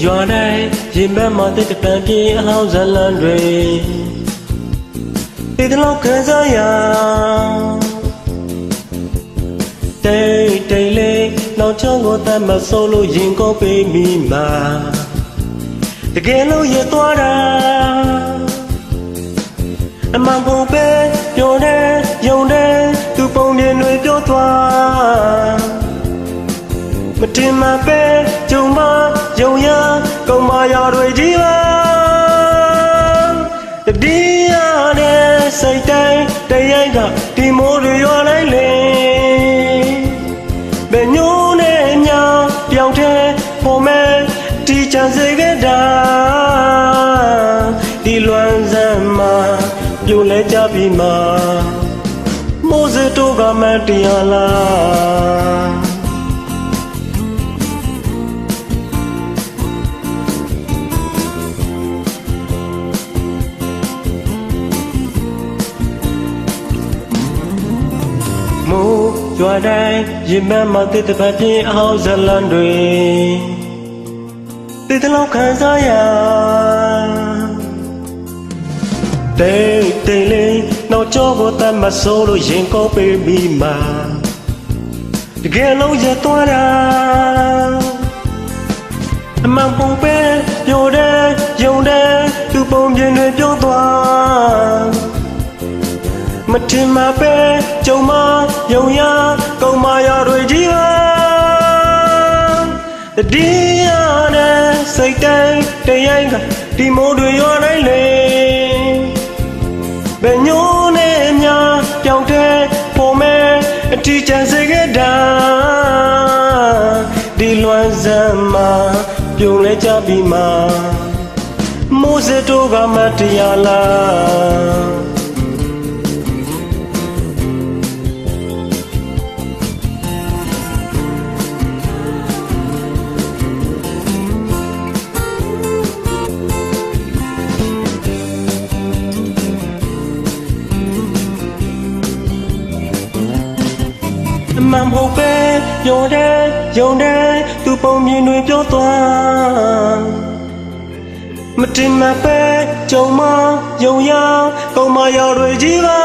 ရွာတိုင်းရင်ဘက်မှာတစ်တပံပြေအဟောင်းဇလန်တွေဒီတလောက်ခံစားရတိတ်လေးနောက်ချောင်းကိုတတ်မဆိုးလို့ရင်ကိုပေးမိမှာတကယ်လို့ရသွားတာအမှန်ဖို့ပဲပြောတယ်ယုံတယ်သူပုံမြင်တွေပြောသွားမတင်မပဲကြုံမယုံရကုန်မရတွေကြီးပါဒီရတဲ့စိတ်တိုင်းတရိုက်ကဒီမိုးတွေရွာလိုက်လေဘယ်ညိုးနဲ့ညာပြောင်းတဲ့ပေါ်မဲ့ဒီချမ်းစေခဲ့တာဒီလွမ်းစမ်းမှာပြိုလဲကြပြီမှာမိုးစတိုးကမတရားလားမိုးရွာတိုင်းရင်မမတစ်တပတ်ပြင်းအောင်ဇလန်တွေတိတ်လောက်ခံစားရတိတ်လေးနောက်ကျော်ကိုတတ်မဆိုးလို့ရင်ကိုပေးပြီးမှတကယ်လုံးရသွားတာအမှန်ပုံပဲပြောတယ်ယုံတယ်သူပုံပြင်တွေပြောသွားမထင်မှပဲကြုံမယုံရကုန်မရတွေကြီးပါဒီရတဲ့စိတ်တိုင်းတရိုက်ကဒီမိုးတွေရွာတိုင်းလေဘယ်ညိုးနဲ့များပြောင်းတဲ့ပေါ်မဲ့အထီးကျန်စေခဲ့တာဒီလွမ်းစမ်းမှာပြုံလဲကြပြီမှာမိုးစတိုးကမတရားလားမှန်ဖို့ပဲပြောတယ်ယုံတယ်သူပုံမြင်တွေပြောသွားမတင်မပဲကြုံမယုံရကုန်မရတွေကြီးပါ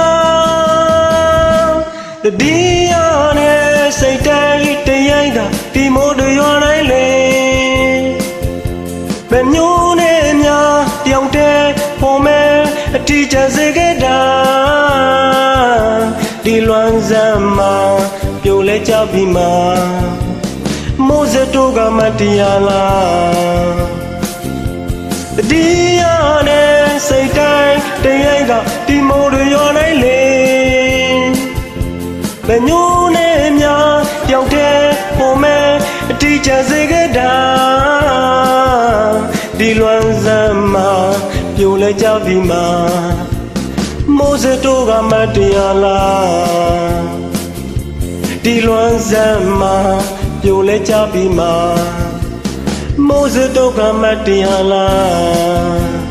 ဒီရတဲ့စိတ်တိုင်းတရိုက်ကဒီမိုးတွေရွာတိုင်းလေဘယ်မျိုးနဲ့များပြောင်းတဲ့ပေါ်မဲ့အထီးကျန်စေခဲ့တာဒီလွမ်းစမ်းမှာပြိုလဲကြပြီမှာမိုးစတိုးကမတရားလားဒီရတဲ့စိတ်တိုင်းတရိုက်ကဒီမိုးတွေရွာတိုင်းလေဘယ်မျိုးနဲ့များပြောင်းတဲ့ပေါ်မဲ့အထီးကျန်စေခဲ့တာဒီလွမ်းစမ်းမှာပြိုလဲကြပြီမှာမိုးစတိုးကမတရားလားဒီလွမ်းစမ်းမှာပြိုလဲကြပြီမှာမိုးစတိုးကမတရားလား